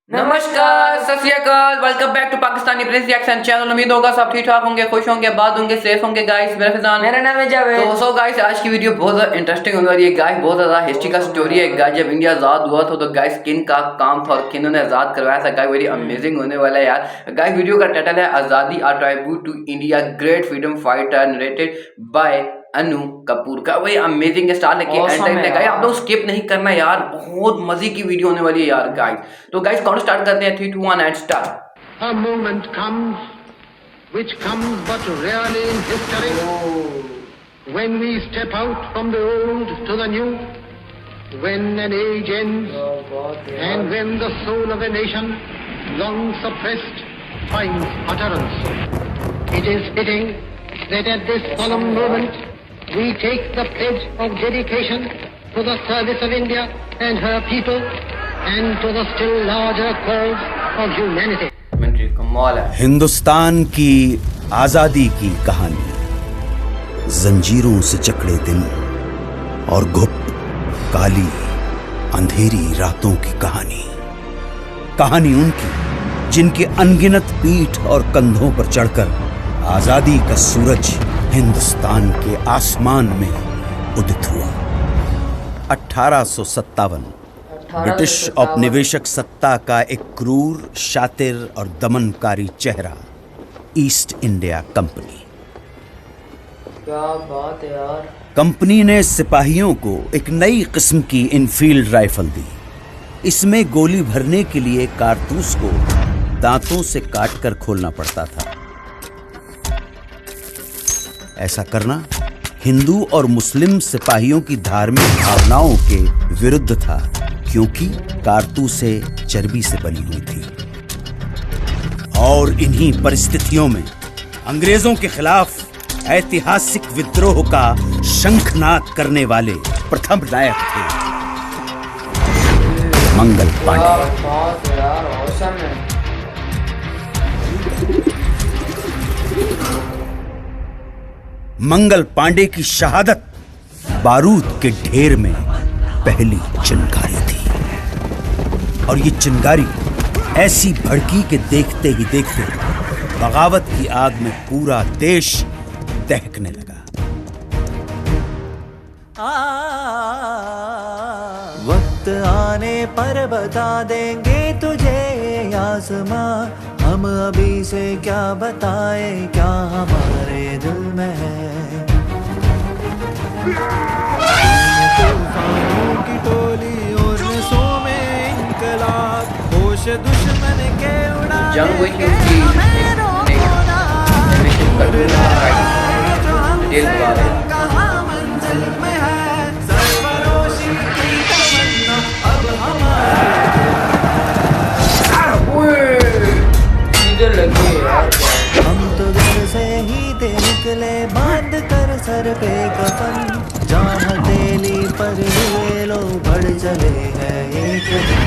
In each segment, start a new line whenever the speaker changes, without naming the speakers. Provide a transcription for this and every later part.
नमस्कार, Sat Shri Akal, welcome back to Pakistani prince reaction channel. उम्मीद होगा सब ठीक ठाक होंगे, खुश होंगे, आबाद होंगे, सेफ होंगे। गाइस मेरा फिजान,
मेरा नाम है जावेद।
तो सो गाइस आज की वीडियो बहुत ज़्यादा इंटरेस्टिंग होने वाली है। गाइस बहुत ज़्यादा हिस्ट्री का स्टोरी है। गाइस जब इंडिया आज़ाद हुआ था तो गाइस किन का काम था और किन्होंने आज़ाद करवाया था। गाइस वेरी अमेजिंग होने वाला है यार। गाइस वीडियो का टाइटल है Azadi a tribute to India great freedom fighter, narrated by Anu Kapoor. का वही अमेजिंग स्टार लेके एंड तक गाइस आप लोग स्किप नहीं करना यार, बहुत मजे की वीडियो होने वाली है यार गाइस। तो गाइस काउंट स्टार्ट करते हैं 3 2 1 and start.
A moment comes, which comes but rarely in history, when we step out from the old to the new, when an age ends, and when the soul of a nation, long suppressed, finds utterance. It is fitting that at this solemn moment, we take the pledge of dedication to the service of India and her people, and to the still larger cause of humanity.
कमाल है।
हिंदुस्तान की आजादी की कहानी, जंजीरों से जकड़े दिन और गुप्त काली अंधेरी रातों की कहानी। कहानी उनकी जिनके अनगिनत पीठ और कंधों पर चढ़कर आजादी का सूरज हिंदुस्तान के आसमान में उदित हुआ। 1857 ब्रिटिश औपनिवेशिक सत्ता का एक क्रूर, शातिर और दमनकारी चेहरा, ईस्ट इंडिया कंपनी।
क्या बात है यार।
कंपनी ने सिपाहियों को एक नई किस्म की इनफील्ड राइफल दी। इसमें गोली भरने के लिए कारतूस को दांतों से काटकर खोलना पड़ता था। ऐसा करना हिंदू और मुस्लिम सिपाहियों की धार्मिक भावनाओं के विरुद्ध था, क्योंकि कारतूसें चर्बी से बनी हुई थी। और इन्हीं परिस्थितियों में अंग्रेजों के खिलाफ ऐतिहासिक विद्रोह का शंखनाद करने वाले प्रथम नायक थे मंगल पांडे।
बात है यार, औसम है।
मंगल पांडे की शहादत बारूद के ढेर में पहली चिंगारी थी, और ये चिंगारी ऐसी भड़की के देखते ही देखते बगावत की आग में पूरा देश दहकने लगा।
वक्त आने पर बता देंगे तुझे आसमां, हम अभी से क्या बताए क्या हमारे दिल में है। तूफानों की टोली और नसों में इनकलाब, होश दुश्मन के उड़ा
जंग हुई थी उसकी
मंजिल में है, सरफरोशी की तमन्ना अब हमारे हम तो घर से ही थे निकले, बांध कर सर पे कफन, जहाँ हथेली पर हुए लो बढ़ चले हैं एक दिन।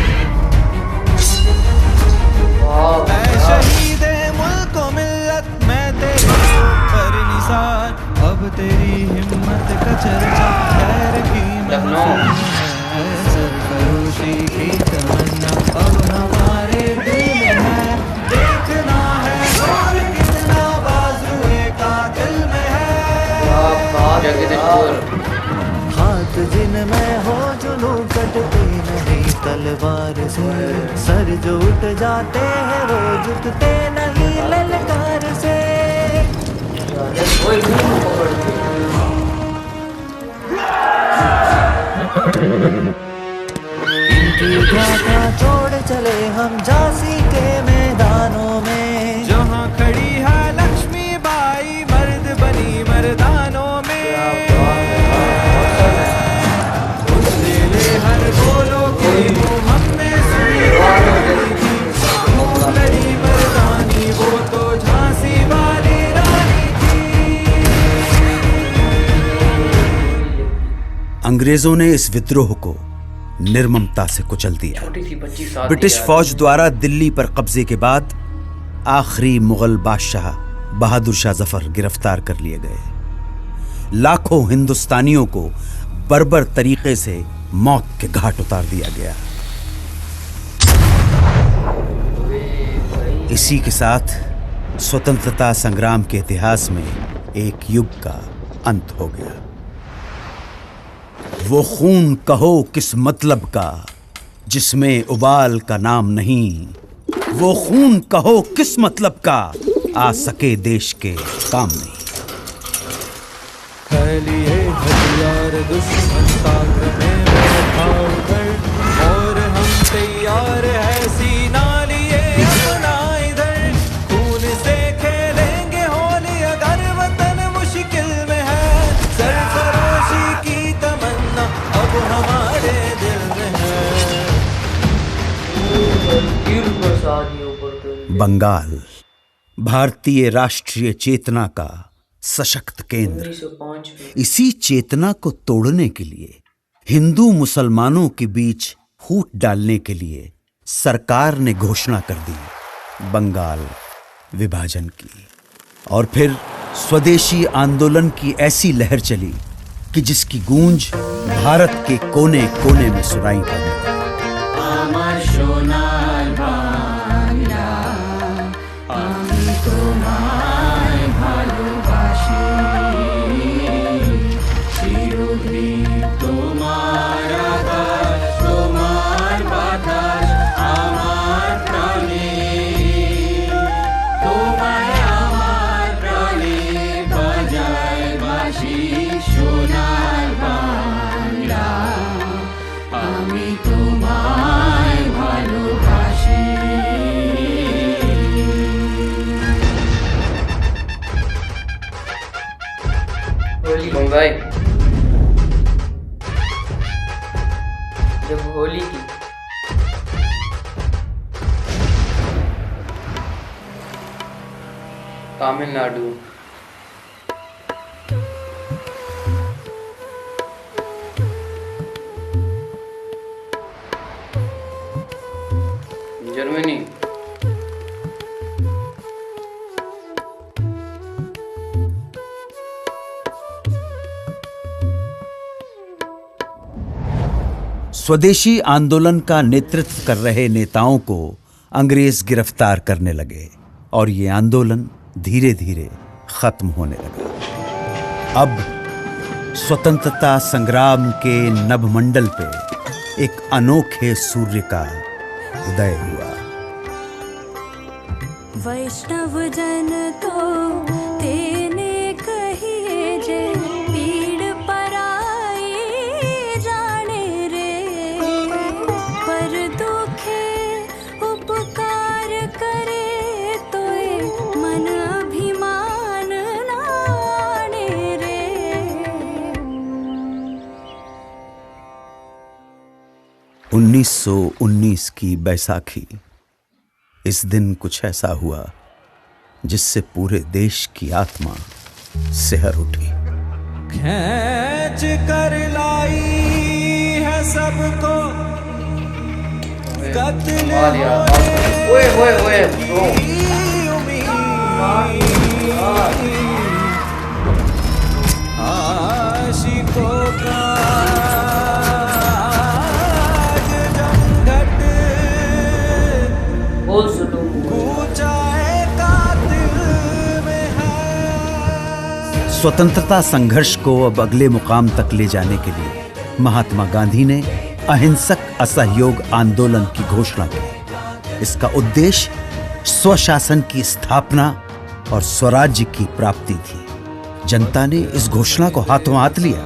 शहीद मुल्क को मिल्लत मैं तेरे पर निसार, अब तेरी हिम्मत का चर्चा खैर की सरफरोशी की तमन्ना अब हमारे दिल में है। देखना है और कितना बाजुए कातिल में है। हाथ जिनमें हो जुनू कटते नहीं तलवार से, सर जो उठ जाते हैं वो झुकते नहीं ललकार से। इनकी गाथा छोड़ चले हम झांसी के मैदानों में, जहाँ खड़ी है लक्ष्मी बाई मर्द बनी मर्दानों में। हर बोलो कोई वो हमने सुनी लड़ी मर्दानी, वो तो झांसी वाली रानी थी।
अंग्रेजों ने इस विद्रोह को निर्ममता से कुचल दिया।
छोटी सी बच्ची साथ
ब्रिटिश
दिया।
फौज द्वारा दिल्ली पर कब्जे के बाद आखिरी मुगल बादशाह बहादुर शाह जफर गिरफ्तार कर लिए गए। लाखों हिंदुस्तानियों को बर्बर तरीके से मौत के घाट उतार दिया गया। इसी के साथ स्वतंत्रता संग्राम के इतिहास में एक युग का अंत हो गया। वो खून कहो किस मतलब का जिसमें उबाल का नाम नहीं, वो खून कहो किस मतलब का आ सके देश के काम नहीं।
लिए हथियार दुश्मन ताक में बैठा कर, और हम तैयार है सीना लिए अपना इधर। खून से खेलेंगे होली अगर वतन मुश्किल में है, सरफरोशी की तमन्ना अब हमारे दिल में है।
बंगाल भारतीय राष्ट्रीय चेतना का सशक्त केंद्र।
1905 में
इसी चेतना को तोड़ने के लिए, हिंदू मुसलमानों के बीच फूट डालने के लिए सरकार ने घोषणा कर दी बंगाल विभाजन की। और फिर स्वदेशी आंदोलन की ऐसी लहर चली कि जिसकी गूंज भारत के कोने कोने में सुनाई पड़ी।
भाई जब होली की
तमिलनाडु, जर्मनी,
स्वदेशी आंदोलन का नेतृत्व कर रहे नेताओं को अंग्रेज गिरफ्तार करने लगे और ये आंदोलन धीरे धीरे खत्म होने लगा। अब स्वतंत्रता संग्राम के नभमंडल पे एक अनोखे सूर्य का उदय हुआ।
वैष्णव जन तो तेने कहिए जे पीड़ पराई जाने रे, पर दुखे उपकार करे तो मन अभिमान नाने रे।
1919 की बैसाखी। इस दिन कुछ ऐसा हुआ जिससे पूरे देश की आत्मा सिहर उठी।
खींच कर लाई है सबको कत्ल
ओए ओए ओए ब्रो,
आशिकों का आज जमघट
बहुत जुल्म
कूचाए कातिल में है।
स्वतंत्रता संघर्ष को अब अगले मुकाम तक ले जाने के लिए महात्मा गांधी ने अहिंसक असहयोग आंदोलन की घोषणा की। इसका उद्देश्य स्वशासन की स्थापना और स्वराज्य की प्राप्ति थी। जनता ने इस घोषणा को हाथों हाथ लिया।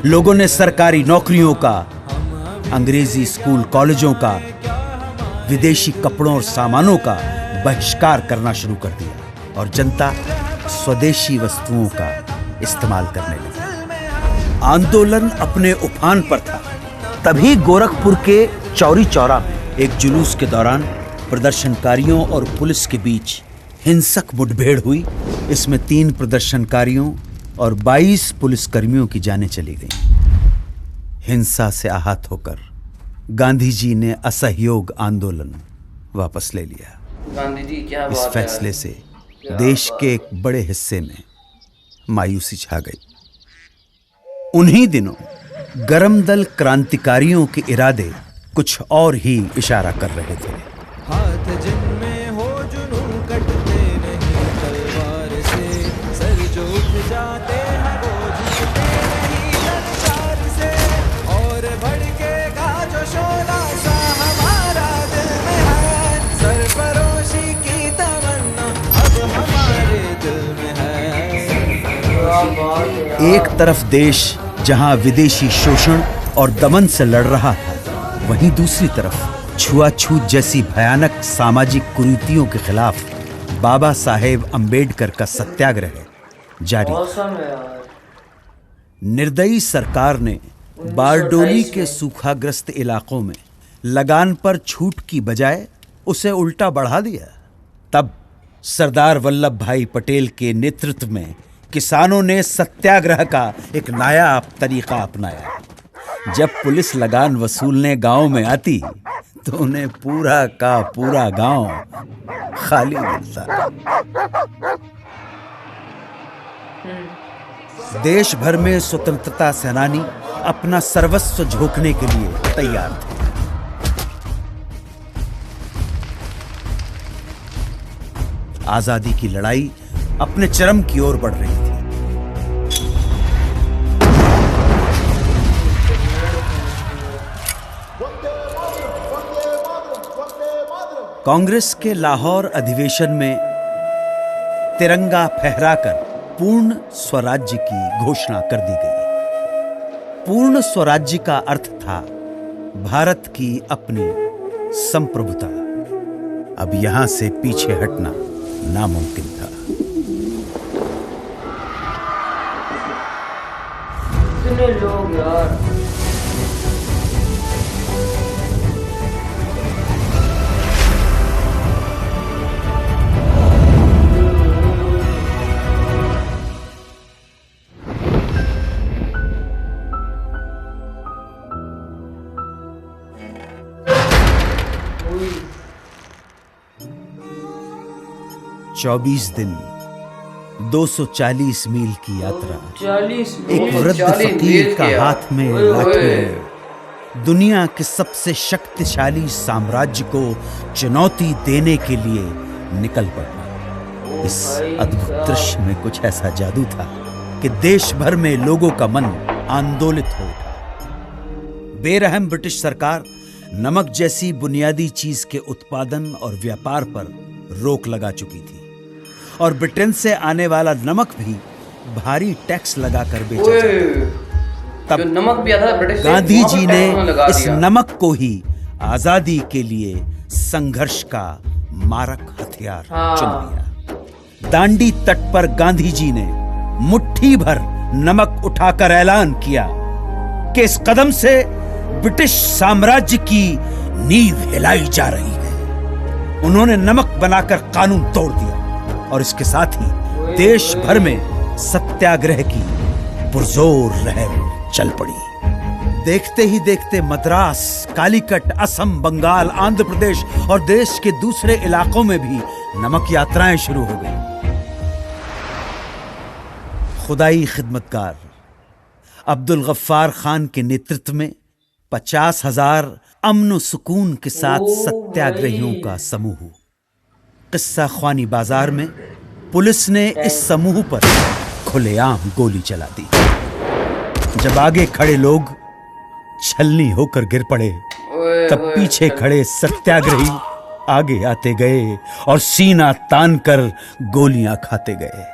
लोगों ने सरकारी नौकरियों का, अंग्रेजी स्कूल कॉलेजों का, विदेशी कपड़ों और सामानों का बहिष्कार करना शुरू कर दिया और जनता स्वदेशी वस्तुओं का इस्तेमाल करने लगी। आंदोलन अपने उफान पर था। तभी गोरखपुर के चौरी चौरा में एक जुलूस के दौरान प्रदर्शनकारियों और पुलिस के बीच हिंसक मुठभेड़ हुई। इसमें 3 प्रदर्शनकारियों और 22 पुलिसकर्मियों की जानें चली गईं। हिंसा से आहत होकर गांधी जी ने असहयोग आंदोलन वापस ले लिया।
गांधी जी क्या
इस
बात है।
फैसले से देश के एक बड़े हिस्से में मायूसी छा गई। उन्हीं दिनों गरम दल क्रांतिकारियों के इरादे कुछ और ही इशारा कर रहे थे।
हाथ जिनमें हो जुनू कटते नहीं तलवार से, सर जो उठ जाते हैं वो झुकते नहीं ललकार से, और भड़केगा जो शोला सा हमारा दिल में है, सरफरोशी की तमन्ना अब हमारे दिल में है।
क्या बात है यार।
एक तरफ देश जहां विदेशी शोषण और दमन से लड़ रहा था, वहीं दूसरी तरफ छुआछूत जैसी भयानक सामाजिक कुरीतियों के खिलाफ बाबा साहेब अंबेडकर का सत्याग्रह जारी।
मौसम है यार।
निर्दयी सरकार ने बारडोली के सूखाग्रस्त इलाकों में लगान पर छूट की बजाय उसे उल्टा बढ़ा दिया। तब सरदार वल्लभ भाई पटेल के नेतृत्व में किसानों ने सत्याग्रह का एक नायाब तरीका अपनाया। जब पुलिस लगान वसूलने गांव में आती तो उन्हें पूरा का पूरा गांव खाली मिलता। देश भर में स्वतंत्रता सेनानी अपना सर्वस्व झोंकने के लिए तैयार थे। आजादी की लड़ाई अपने चरम की ओर बढ़ रही थी। कांग्रेस के लाहौर अधिवेशन में तिरंगा फहराकर पूर्ण स्वराज्य की घोषणा कर दी गई। पूर्ण स्वराज्य का अर्थ था भारत की अपनी संप्रभुता। अब यहां से पीछे हटना नामुमकिन था।
कितने लोग यार। ओए,
24 दिन 240 मील की यात्रा
40
एक वृद्ध
40
फकीर
मील
का
किया।
हाथ में
ओए,
लाठी
ओए।
लिए दुनिया के सबसे शक्तिशाली साम्राज्य को चुनौती देने के लिए निकल पड़ा। इस
भाई
अद्भुत
साहब।
दृश्य में कुछ ऐसा जादू था कि देश भर में लोगों का मन आंदोलित हो उठा। बेरहम ब्रिटिश सरकार नमक जैसी बुनियादी चीज के उत्पादन और व्यापार पर रोक लगा चुकी थी और ब्रिटेन से आने वाला नमक भी भारी टैक्स लगाकर बेचा
ओए,
जाता।
जो
तब
नमक भी आता था ब्रिटिश से,
गांधी
वहाँ पर
जी
टैक्स उन्होंने लगा
ने इस
दिया।
नमक को ही आजादी के लिए संघर्ष का मारक हथियार
हाँ।
चुन लिया। दांडी तट पर गांधी जी ने मुट्ठी भर नमक उठाकर ऐलान किया कि इस कदम से ब्रिटिश साम्राज्य की नींव हिलाई जा रही है। उन्होंने नमक बनाकर कानून तोड़ दिया और इसके साथ ही देश भर में सत्याग्रह की पुरजोर लहर चल पड़ी। देखते ही देखते मद्रास, कालीकट, असम, बंगाल, आंध्र प्रदेश और देश के दूसरे इलाकों में भी नमक यात्राएं शुरू हो गई। खुदाई खिदमतगार अब्दुल गफ्फार खान के नेतृत्व में 50,000 अमन सुकून के साथ सत्याग्रहियों का समूह। किस्सा ख्वानी बाजार में पुलिस ने इस समूह पर खुलेआम गोली चला दी। जब आगे खड़े लोग छलनी होकर गिर पड़े,
ओए,
तब
ओए,
पीछे खड़े सत्याग्रही आगे आते गए और सीना तानकर गोलियां खाते गए।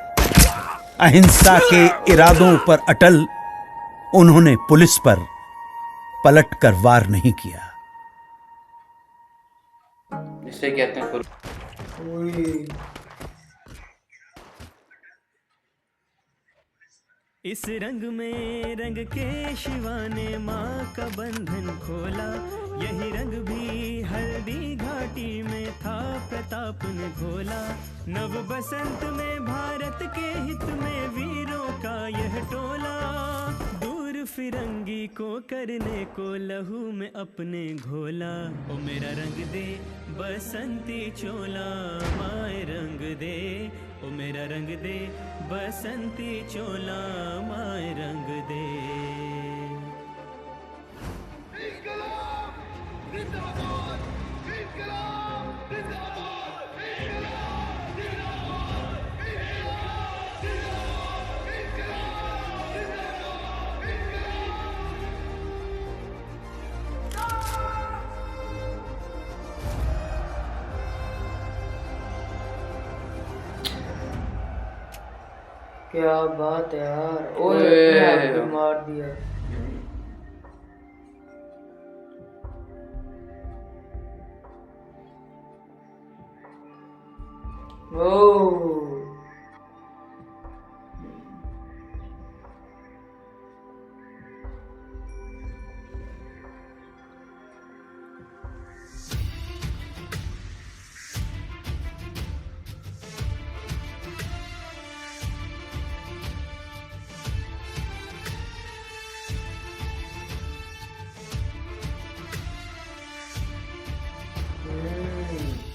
अहिंसा के इरादों पर अटल उन्होंने पुलिस पर पलटकर वार नहीं किया।
इसे कहते हैं
ओए,
इस रंग में रंग के शिवा ने माँ का बंधन खोला, यही रंग भी हल्दी घाटी में था प्रताप ने घोला। नव बसंत में भारत के हित में वीरों का यह टोला, दूर फिरंगी को करने को लहू में अपने घोला। ओ मेरा रंग दे बसंती चोला, माए रंग दे, ओ मेरा रंग दे बसंती चोला, माए रंग दे।
इंकलाब जिंदाबाद, इंकलाब
क्या बात है यार। ओए
ओए।
अपने आप को मार दिया। ओ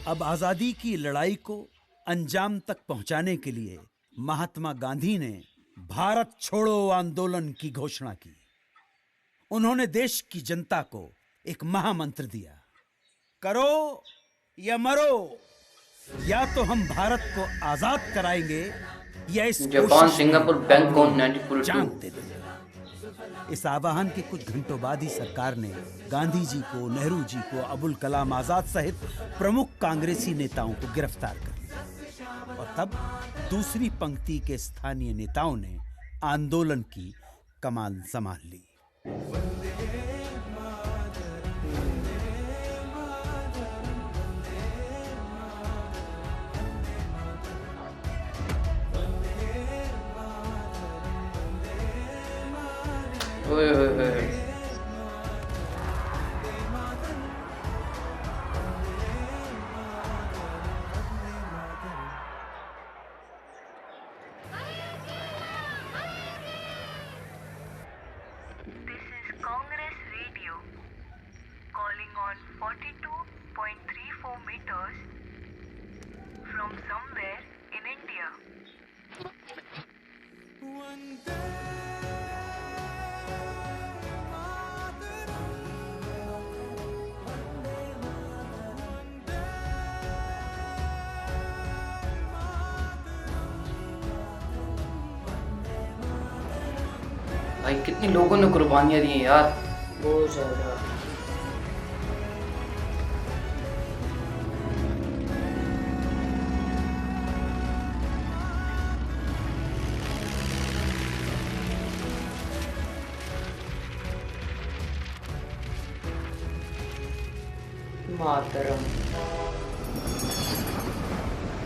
अब आजादी की लड़ाई को अंजाम तक पहुंचाने के लिए महात्मा गांधी ने भारत छोड़ो आंदोलन की घोषणा की। उन्होंने देश की जनता को एक महामंत्र दिया, करो या मरो, या तो हम भारत को आजाद कराएंगे या इस
जापान,
कोशिश में
सिंगापुर, बैंकॉक 1942।
जान दे देंगे। इस आह्वान के कुछ घंटों बाद ही सरकार ने गांधी जी को, नेहरू जी को, अबुल कलाम आजाद सहित प्रमुख कांग्रेसी नेताओं को गिरफ्तार कर लिया। और तब दूसरी पंक्ति के स्थानीय नेताओं ने आंदोलन की कमान संभाल ली।
ओए ओए ओए।
This is Congress Radio calling on 42.34 meters from somewhere in India.
भाई कितने लोगों ने कुर्बानियां दी हैं यार।
बहुत ज्यादा। मातरम,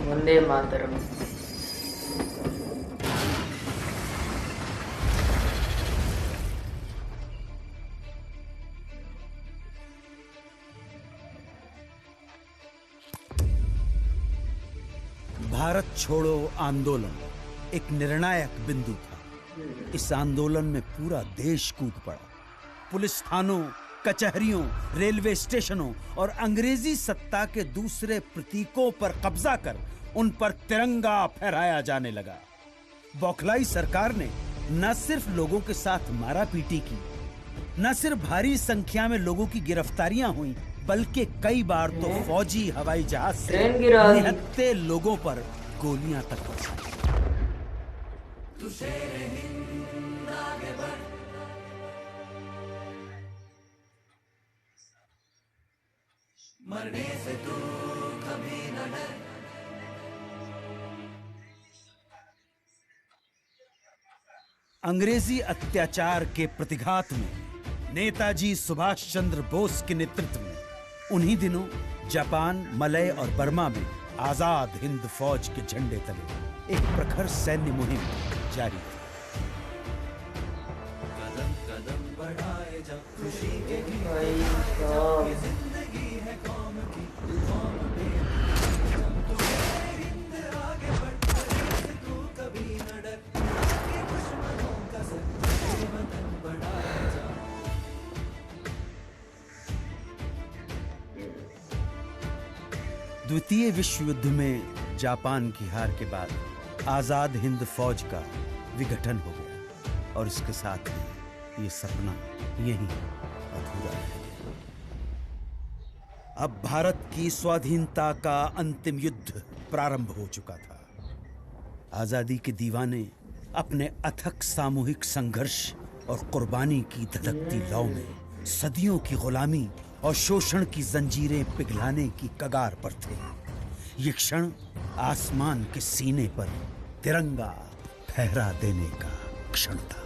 वंदे मातरम।
भारत छोड़ो आंदोलन एक निर्णायक बिंदु था। इस आंदोलन में पूरा देश कूद पड़ा। पुलिस थानों, कचहरियों, रेलवे स्टेशनों और अंग्रेजी सत्ता के दूसरे प्रतीकों पर कब्जा कर उन पर तिरंगा फहराया जाने लगा। बौखलाई सरकार ने न सिर्फ लोगों के साथ मारापीटी की, न सिर्फ भारी संख्या में लोगों की गिरफ्तारियां हुई, बल्कि कई बार तो फौजी हवाई जहाज से
ट्रेन गिरा दी।
निहत्थे लोगों पर गोलियां तक बरसाई। अंग्रेजी अत्याचार के प्रतिघात में नेताजी सुभाष चंद्र बोस के नेतृत्व में उन्हीं दिनों जापान, मलय और बर्मा में आजाद हिंद फौज के झंडे तले एक प्रखर सैन्य मुहिम जारी थी।
भाई साहब,
द्वितीय विश्व युद्ध में जापान की हार के बाद आजाद हिंद फौज का विघटन हो गया और इसके साथ ही ये सपना यहीं अधूरा रह गया। अब भारत की स्वाधीनता का अंतिम युद्ध प्रारंभ हो चुका था। आजादी के दीवाने अपने अथक सामूहिक संघर्ष और कुर्बानी की धधकती लौ में सदियों की गुलामी और शोषण की जंजीरें पिघलाने की कगार पर थे। ये क्षण आसमान के सीने पर तिरंगा ठहरा देने का क्षण था।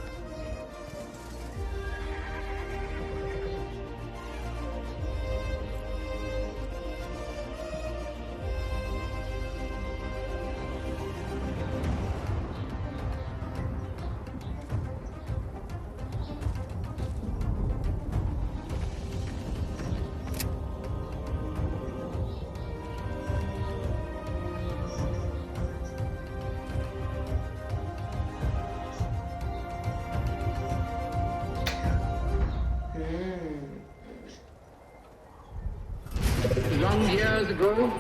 Long years ago,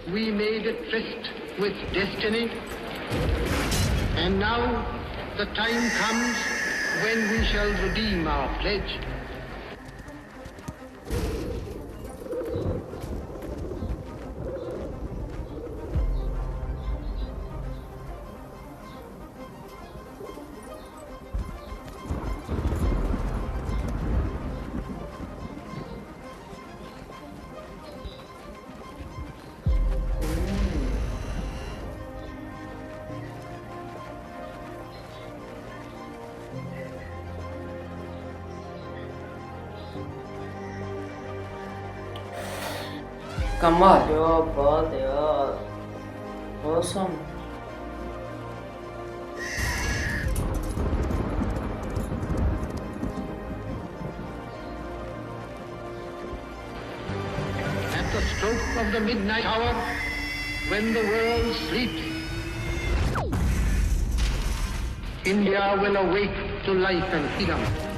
we made a tryst with destiny, and now the time comes when we shall redeem our pledge.
कमाल।
क्या बात है यार, awesome.
At the stroke of the midnight hour, when the world sleeps, India will awake to life and freedom.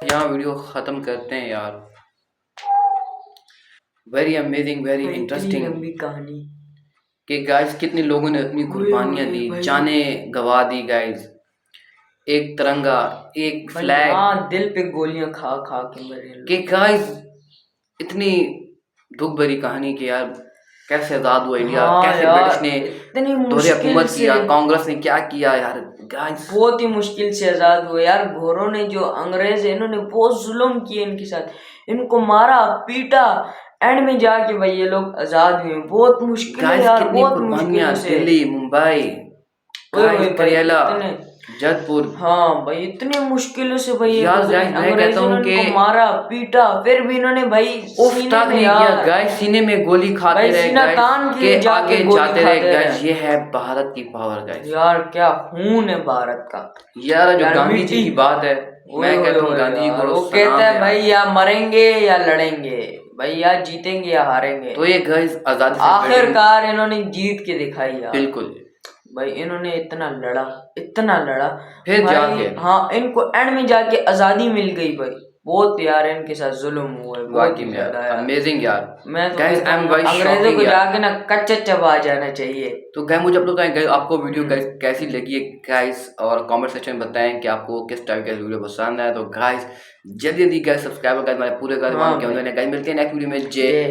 यहाँ video ख़त्म करते हैं यार। वेरी अमेजिंग, वेरी
इतनी
इंटरेस्टिंग
लंबी कहानी।
कि गाइस कितने लोगों ने अपनी कुर्बानियाँ दी,
भाई।
जाने गवा दी गाइस। एक तिरंगा, एक
भाई,
फ्लैग,
हाँ, दिल पे गोलियां खा खा के मरे लोग।
कि गाइस इतनी दुख भरी कहानी कि यार कैसे आज़ाद हुआ इंडिया,
हाँ
कैसे
यार,
ब्रिटिश ने
इतनी
दोहरी
मुश्किल
हुकूमत
से,
किया, कांग्रेस ने क्या किया यार गाइस।
बहुत ही मुश्किल से आजाद हुए यार। घोरों ने, जो अंग्रेज है, इन्होंने बहुत जुल्म किए इनके साथ, इनको मारा पीटा, एंड में जाके भाई ये लोग आजाद हुए। बहुत मुश्किल है
गाइस
यार,
कितनी
बहुत
कुर्बानियाँ,
मुश्किल से।
दिल्ली, मुंबई,
ओए ओए
गाइस
भाई,
करेला,
इतने-
जयपुर।
हाँ भाई, इतनी मुश्किलों से भाई ये
यार
गुजरे।
गाइस मैं
अंग्रेजों
कहता हूँ
ने
कि
इनको मारा पीटा, फिर भी इन्होंने भाई
उफ
सीने
तक
में
नहीं
यार,
किया गाइस, सीने में गोली खाते
भाई
रहे
सीना
गाइस,
तान के
के
जाके
आगे
गोली
जाते रहे
खाते
गाइस।
रहे।
ये है भारत की पावर गाइस।
यार क्या खून है भारत का
यार जो
यार,
गांधी जी
मिट्टी-
की बात है, मैं
ओए
कहता
ओए
हूँ गांधी जी
यार,
को
वो
सलाम
कहता है
यार।
भाई या मरेंगे या लड़ेंगे, भाई या जीतेंगे या हारेंगे।
तो ये गाइस आजादी से
आखिरकार इन्होंने जीत के दिखाई यार।
बिल्कुल
भाई इन्होंने इतना लड़ा, इतना लड़ा,
फिर
भाई
जाके
हाँ, इनको एंड में जाके आजादी मिल गई भाई। बहुत यार इनके साथ जुल्म हुआ है, बहुत
वाकई
ही
में
ज्यादा यार।
अमेजिंग यार।
मैं तो
गाइस
कहता
आई एम
हूँ
वेरी
अंग्रेजों को
शॉकिंग यार।
जाके ना कच्चा चबा जाना चाहिए।
तो गाइस मुझे आप लोग बताएं गाइस आपको वीडियो गाइस कैसी लगी है गाइस, और कमेंट सेक्शन में बताएं कि आपको किस टाइप का वीडियो पसंद है। तो गाइस जल्दी जल्दी गाइस सब्सक्राइब गाइस हमारे पूरे
हाँ
गाइस मिलते हैं नेक्स्ट वीडियो में। जय
ये